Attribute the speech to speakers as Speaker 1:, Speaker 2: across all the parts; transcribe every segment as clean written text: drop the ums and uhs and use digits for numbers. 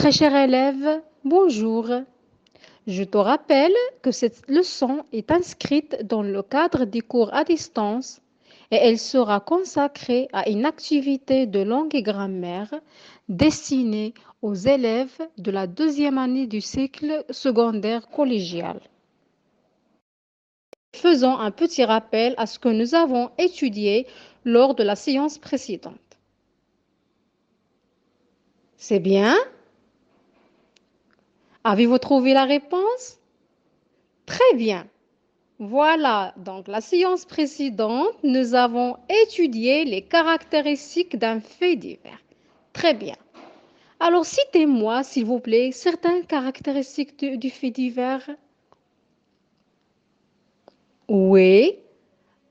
Speaker 1: Très cher élève, bonjour. Je te rappelle que cette leçon est inscrite dans le cadre des cours à distance et elle sera consacrée à une activité de langue et grammaire destinée aux élèves de la deuxième année du cycle secondaire collégial. Faisons un petit rappel à ce que nous avons étudié lors de la séance précédente. C'est bien? Avez-vous trouvé la réponse? Très bien. Voilà, donc la séance précédente, nous avons étudié les caractéristiques d'un fait divers. Très bien. Alors, citez-moi, s'il vous plaît, certaines caractéristiques du fait divers. Oui,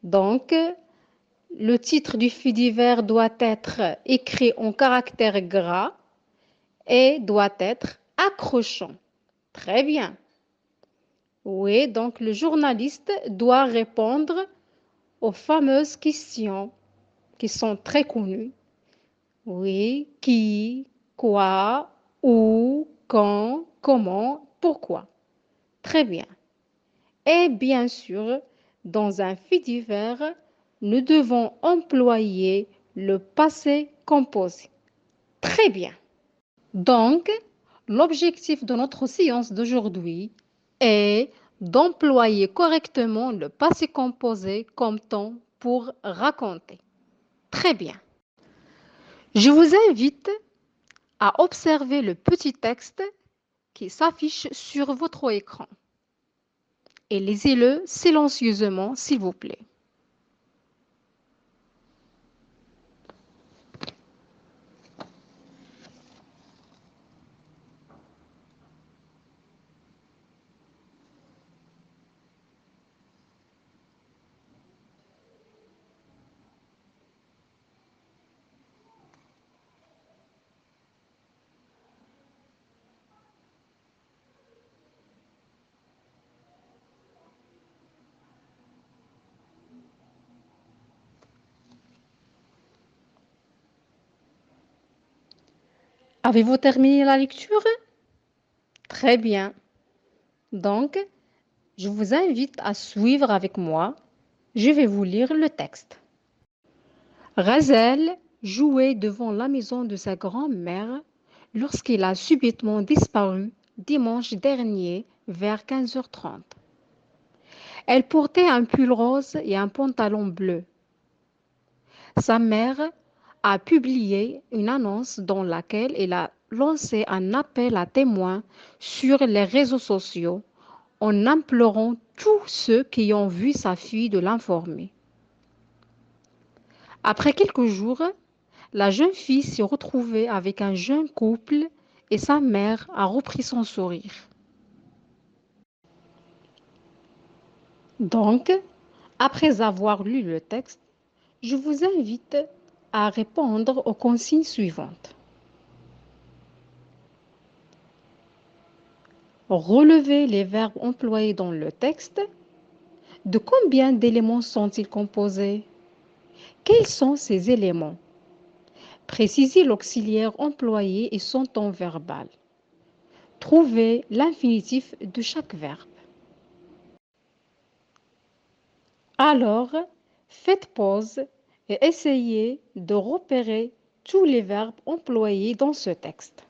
Speaker 1: donc le titre du fait divers doit être écrit en caractère gras et doit être accrochant. Très bien. Oui, donc le journaliste doit répondre aux fameuses questions qui sont très connues. Oui, qui, quoi, où, quand, comment, pourquoi. Très bien. Et bien sûr, dans un fait divers, nous devons employer le passé composé. Très bien. Donc, l'objectif de notre séance d'aujourd'hui est d'employer correctement le passé composé comme temps pour raconter. Très bien. Je vous invite à observer le petit texte qui s'affiche sur votre écran et lisez-le silencieusement, s'il vous plaît. Avez-vous terminé la lecture? Très bien. Donc, je vous invite à suivre avec moi. Je vais vous lire le texte. Razel jouait devant la maison de sa grand-mère lorsqu'il a subitement disparu dimanche dernier vers 15h30. Elle portait un pull rose et un pantalon bleu. Sa mère a publié une annonce dans laquelle elle a lancé un appel à témoins sur les réseaux sociaux en implorant tous ceux qui ont vu sa fille de l'informer. Après quelques jours, la jeune fille s'est retrouvée avec un jeune couple et sa mère a repris son sourire. Donc, après avoir lu le texte, je vous invite à répondre aux consignes suivantes. Relevez les verbes employés dans le texte. De combien d'éléments sont-ils composés? Quels sont ces éléments? Précisez l'auxiliaire employé et son temps verbal. Trouvez l'infinitif de chaque verbe. Alors, faites pause et essayez de repérer tous les verbes employés dans ce texte.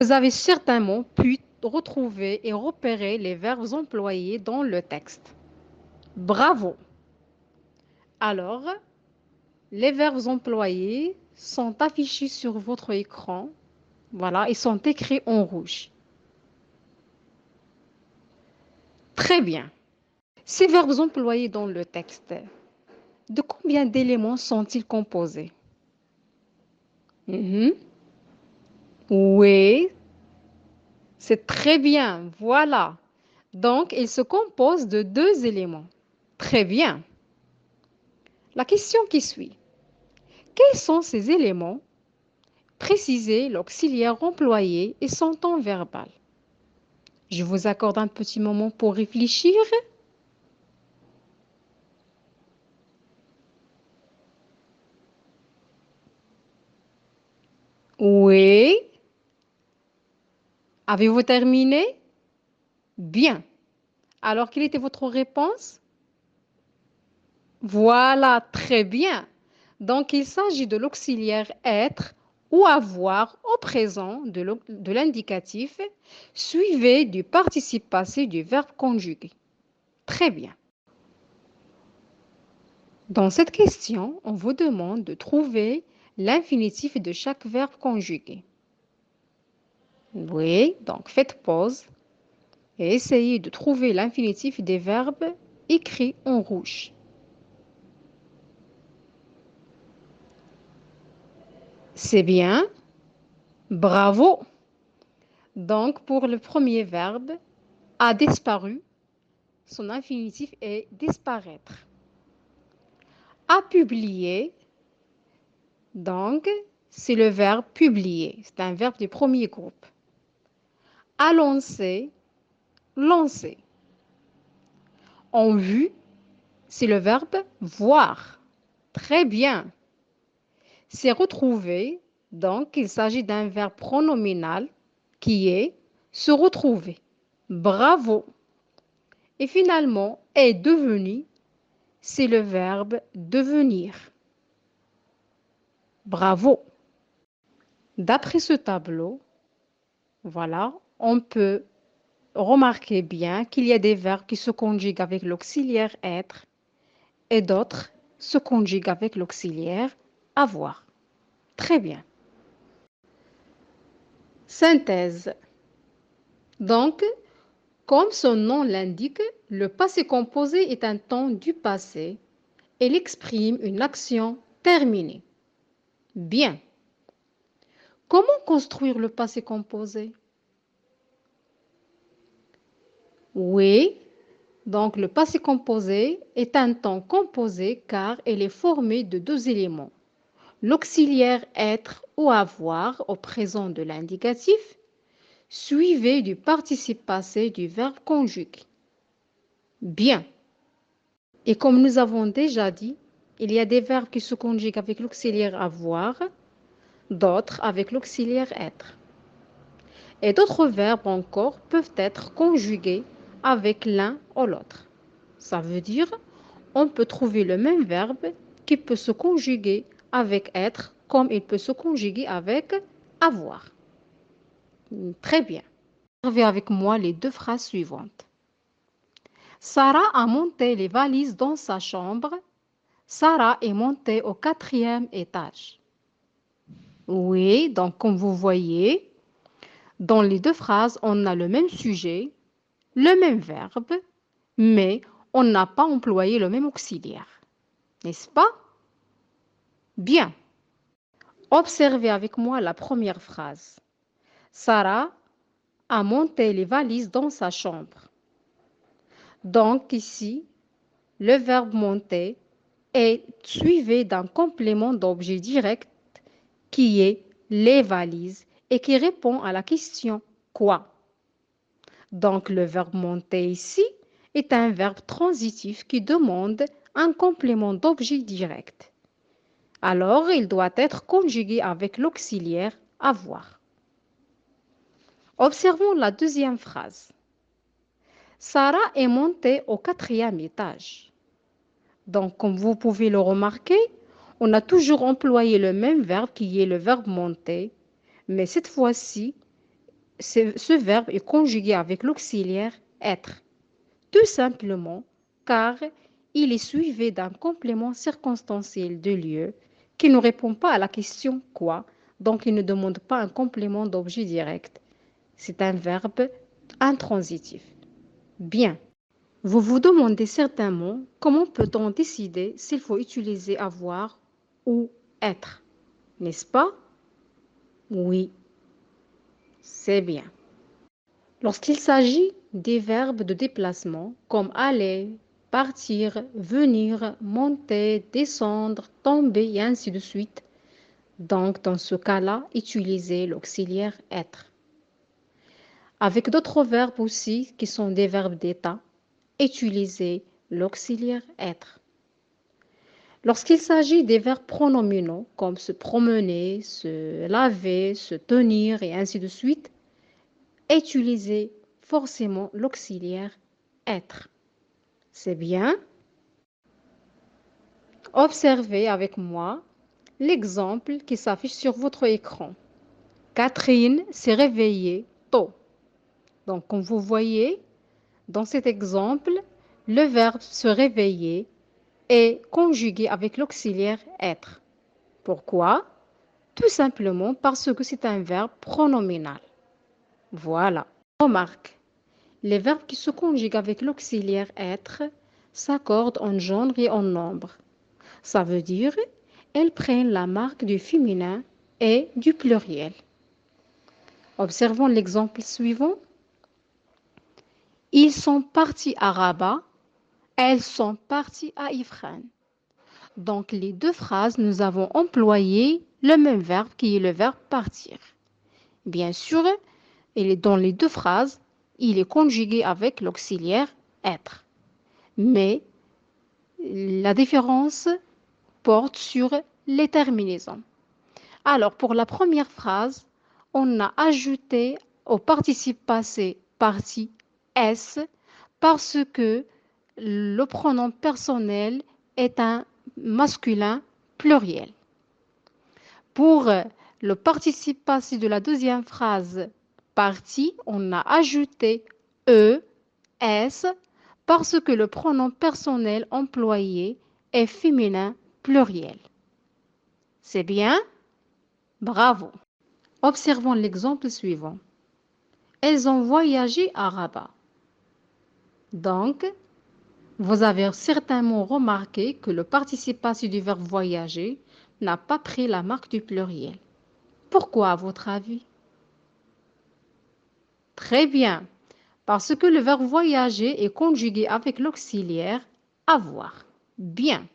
Speaker 1: Vous avez certainement pu retrouver et repérer les verbes employés dans le texte. Bravo! Alors, les verbes employés sont affichés sur votre écran. Voilà, ils sont écrits en rouge. Très bien. Ces verbes employés dans le texte, de combien d'éléments sont-ils composés? Mhm. Oui, c'est très bien. Voilà. Donc, ils se composent de deux éléments. Très bien. La question qui suit. Quels sont ces éléments? Précisez l'auxiliaire employé et son temps verbal. Je vous accorde un petit moment pour réfléchir. Oui. Avez-vous terminé? Bien. Alors, quelle était votre réponse? Voilà, très bien. Donc, il s'agit de l'auxiliaire être ou avoir au présent de l'indicatif, suivi du participe passé du verbe conjugué. Très bien. Dans cette question, on vous demande de trouver l'infinitif de chaque verbe conjugué. Oui, donc faites pause et essayez de trouver l'infinitif des verbes écrits en rouge. C'est bien, bravo. Donc pour le premier verbe, a disparu, son infinitif est disparaître. A publié, donc c'est le verbe publier, c'est un verbe du premier groupe. A lancé, lancer. En vue, c'est le verbe voir. Très bien. C'est retrouver, donc il s'agit d'un verbe pronominal qui est se retrouver. Bravo. Et finalement, est devenu, c'est le verbe devenir. Bravo. D'après ce tableau, voilà, on peut remarquer bien qu'il y a des verbes qui se conjuguent avec l'auxiliaire être et d'autres se conjuguent avec l'auxiliaire avoir. Très bien. Synthèse. Donc, comme son nom l'indique, le passé composé est un temps du passé. Il exprime une action terminée. Bien. Comment construire le passé composé? Oui, donc le passé composé est un temps composé car il est formé de deux éléments. L'auxiliaire être ou avoir au présent de l'indicatif, suivi du participe passé du verbe conjugué. Bien. Et comme nous avons déjà dit, il y a des verbes qui se conjuguent avec l'auxiliaire avoir, d'autres avec l'auxiliaire être. Et d'autres verbes encore peuvent être conjugués avec l'un ou l'autre. Ça veut dire, on peut trouver le même verbe qui peut se conjuguer avec être comme il peut se conjuguer avec avoir. Très bien. Observez avec moi les deux phrases suivantes. Sarah a monté les valises dans sa chambre. Sarah est montée au 4e étage. Oui, donc comme vous voyez, dans les deux phrases, on a le même sujet, le même verbe, mais on n'a pas employé le même auxiliaire. N'est-ce pas? Bien. Observez avec moi la première phrase. Sarah a monté les valises dans sa chambre. Donc ici, le verbe monter est suivi d'un complément d'objet direct qui est les valises et qui répond à la question quoi. Donc le verbe monter ici est un verbe transitif qui demande un complément d'objet direct. Alors il doit être conjugué avec l'auxiliaire avoir. Observons la deuxième phrase. Sarah est montée au 4e étage. Donc, comme vous pouvez le remarquer, on a toujours employé le même verbe qui est le verbe monter, mais cette fois-ci, ce verbe est conjugué avec l'auxiliaire être, tout simplement car il est suivi d'un complément circonstanciel de lieu qui ne répond pas à la question quoi, donc il ne demande pas un complément d'objet direct. C'est un verbe intransitif. Bien. Vous vous demandez certainement comment peut-on décider s'il faut utiliser avoir ou être, n'est-ce pas? Oui, c'est bien. Lorsqu'il s'agit des verbes de déplacement comme aller, partir, venir, monter, descendre, tomber et ainsi de suite, donc dans ce cas-là, utilisez l'auxiliaire être. Avec d'autres verbes aussi qui sont des verbes d'état, utilisez l'auxiliaire être. Lorsqu'il s'agit des verbes pronominaux comme se promener, se laver, se tenir et ainsi de suite, utilisez forcément l'auxiliaire être. C'est bien. Observez avec moi l'exemple qui s'affiche sur votre écran. Catherine s'est réveillée tôt. Donc, comme vous voyez, dans cet exemple, le verbe se réveiller est conjugué avec l'auxiliaire être. Pourquoi? Tout simplement parce que c'est un verbe pronominal. Voilà. Remarque, les verbes qui se conjuguent avec l'auxiliaire être s'accordent en genre et en nombre. Ça veut dire elles prennent la marque du féminin et du pluriel. Observons l'exemple suivant. Ils sont partis à Rabat, elles sont parties à Ifrane. Donc, les deux phrases, nous avons employé le même verbe qui est le verbe partir. Bien sûr, dans les deux phrases, il est conjugué avec l'auxiliaire être. Mais la différence porte sur les terminaisons. Alors, pour la première phrase, on a ajouté au participe passé parti S parce que le pronom personnel est un masculin pluriel. Pour le participe passé de la deuxième phrase parti, on a ajouté E, S parce que le pronom personnel employé est féminin pluriel. C'est bien? Bravo. Observons l'exemple suivant. Elles ont voyagé à Rabat. Donc, vous avez certainement remarqué que le participe passé du verbe voyager n'a pas pris la marque du pluriel. Pourquoi, à votre avis? Très bien, parce que le verbe voyager est conjugué avec l'auxiliaire avoir. Bien.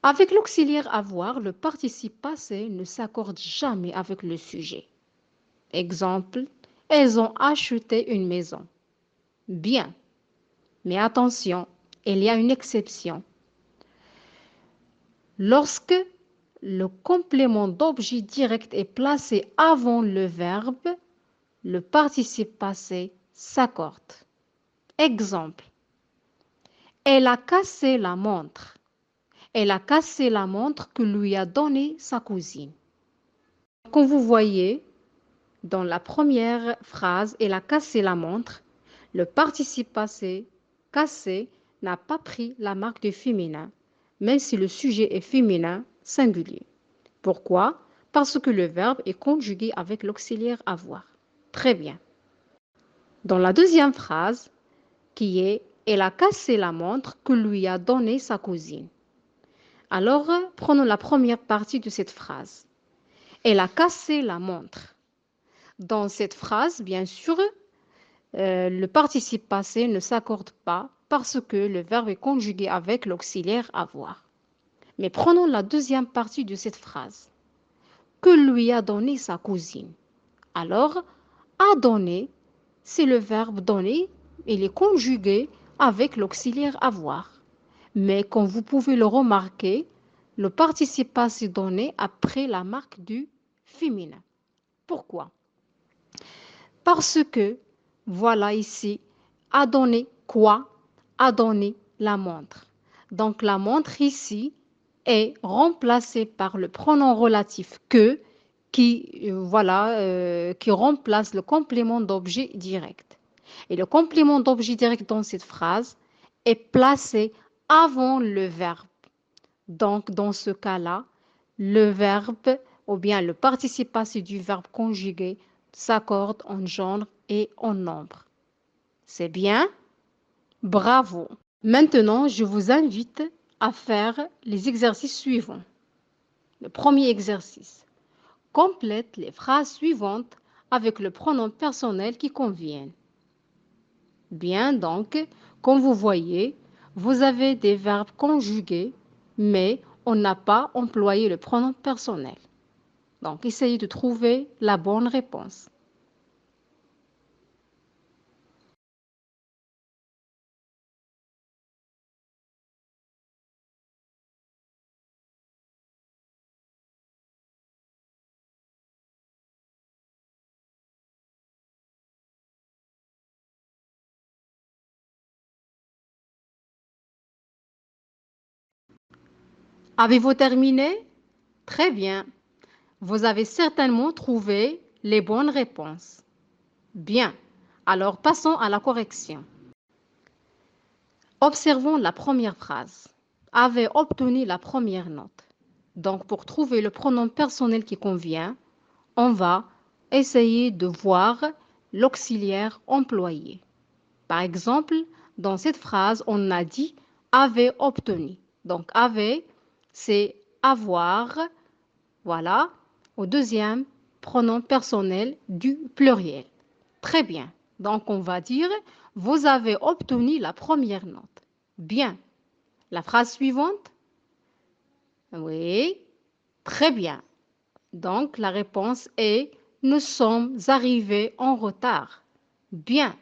Speaker 1: Avec l'auxiliaire avoir, le participe passé ne s'accorde jamais avec le sujet. Exemple, elles ont acheté une maison. Bien. Mais attention, il y a une exception. Lorsque le complément d'objet direct est placé avant le verbe, le participe passé s'accorde. Exemple, elle a cassé la montre. Elle a cassé la montre que lui a donnée sa cousine. Comme vous voyez, dans la première phrase, elle a cassé la montre, le participe passé cassé n'a pas pris la marque du féminin, même si le sujet est féminin singulier. Pourquoi? Parce que le verbe est conjugué avec l'auxiliaire avoir. Très bien. Dans la deuxième phrase, qui est elle a cassé la montre que lui a donnée sa cousine. Alors, prenons la première partie de cette phrase. Elle a cassé la montre. Dans cette phrase, bien sûr, le participe passé ne s'accorde pas parce que le verbe est conjugué avec l'auxiliaire avoir. Mais prenons la deuxième partie de cette phrase. Que lui a donné sa cousine. Alors, a donné, c'est le verbe donner, il est conjugué avec l'auxiliaire avoir. Mais comme vous pouvez le remarquer, le participe passé donné après la marque du féminin. Pourquoi? Parce que, voilà ici, a donné quoi? A donné la montre. Donc la montre ici est remplacée par le pronom relatif que qui remplace le complément d'objet direct. Et le complément d'objet direct dans cette phrase est placé avant le verbe. Donc, dans ce cas-là, le verbe ou bien le participe passé du verbe conjugué s'accorde en genre et en nombre. C'est bien? Bravo. Maintenant, je vous invite à faire les exercices suivants. Le premier exercice. Complète les phrases suivantes avec le pronom personnel qui convient. Bien, donc, comme vous voyez, vous avez des verbes conjugués, mais on n'a pas employé le pronom personnel. Donc, essayez de trouver la bonne réponse. Avez-vous terminé? Très bien. Vous avez certainement trouvé les bonnes réponses. Bien. Alors, passons à la correction. Observons la première phrase. Avait obtenu la première note. Donc, pour trouver le pronom personnel qui convient, on va essayer de voir l'auxiliaire employé. Par exemple, dans cette phrase, on a dit avait obtenu. Donc, avait, c'est avoir, voilà, au deuxième pronom personnel du pluriel. Très bien. Donc, on va dire vous avez obtenu la première note. Bien. La phrase suivante? Oui, très bien. Donc, la réponse est nous sommes arrivés en retard. Bien.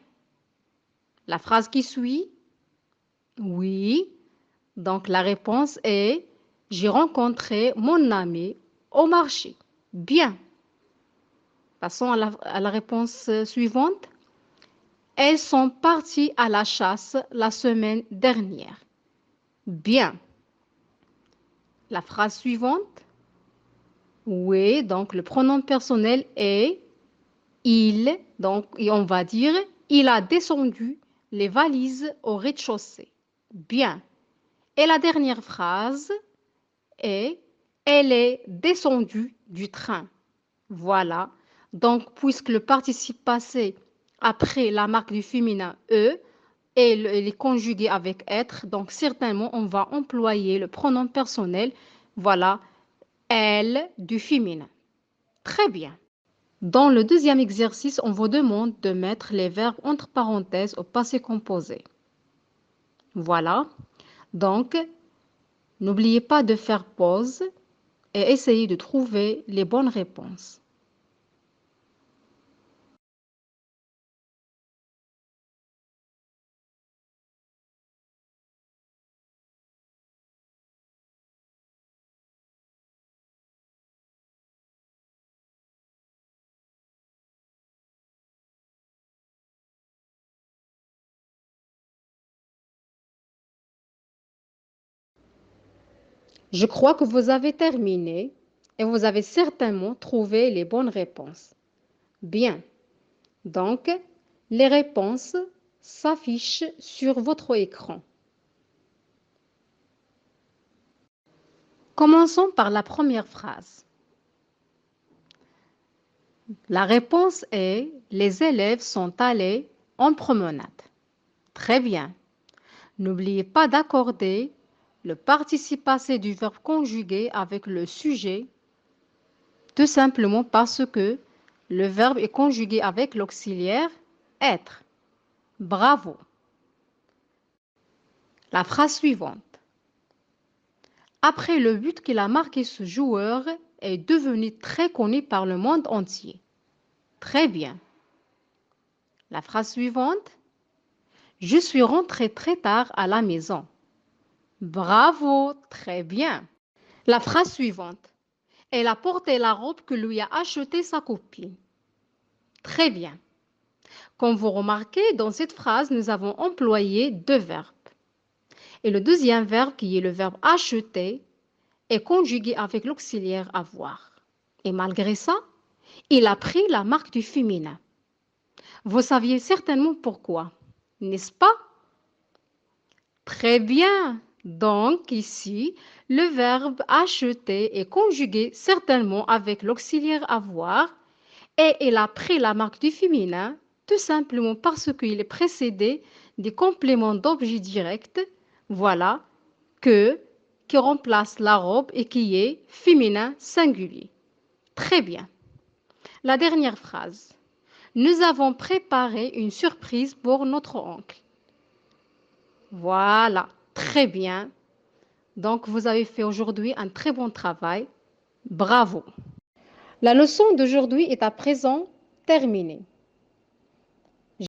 Speaker 1: La phrase qui suit? Oui. Donc, la réponse est j'ai rencontré mon ami au marché. Bien. Passons à la réponse suivante. Elles sont parties à la chasse la semaine dernière. Bien. La phrase suivante? Oui, donc le pronom personnel est il. Donc, et on va dire il a descendu les valises au rez-de-chaussée. Bien. Et la dernière phrase est elle est descendue du train. Voilà. Donc, puisque le participe passé après la marque du féminin e et il est conjugué avec être, donc certainement on va employer le pronom personnel, voilà, elle du féminin. Très bien. Dans le deuxième exercice, on vous demande de mettre les verbes entre parenthèses au passé composé. Voilà. Donc, n'oubliez pas de faire pause et essayez de trouver les bonnes réponses. Je crois que vous avez terminé et vous avez certainement trouvé les bonnes réponses. Bien. Donc, les réponses s'affichent sur votre écran. Commençons par la première phrase. La réponse est les élèves sont allés en promenade. Très bien. N'oubliez pas d'accorder le participe passé du verbe conjugué avec le sujet, tout simplement parce que le verbe est conjugué avec l'auxiliaire être. Bravo. La phrase suivante. Après le but qu'il a marqué, ce joueur est devenu très connu par le monde entier. Très bien. La phrase suivante. Je suis rentré très tard à la maison. Bravo, très bien. La phrase suivante. Elle a porté la robe que lui a achetée sa copine. Très bien. Comme vous remarquez, dans cette phrase, nous avons employé deux verbes. Et le deuxième verbe, qui est le verbe acheter, est conjugué avec l'auxiliaire avoir. Et malgré ça, il a pris la marque du féminin. Vous saviez certainement pourquoi, n'est-ce pas? Très bien. Donc ici, le verbe acheter est conjugué certainement avec l'auxiliaire avoir et il a pris la marque du féminin tout simplement parce qu'il est précédé des compléments d'objet direct, voilà, que, qui remplace la robe et qui est féminin singulier. Très bien. La dernière phrase. Nous avons préparé une surprise pour notre oncle. Voilà, très bien. Donc, vous avez fait aujourd'hui un très bon travail. Bravo. La leçon d'aujourd'hui est à présent terminée.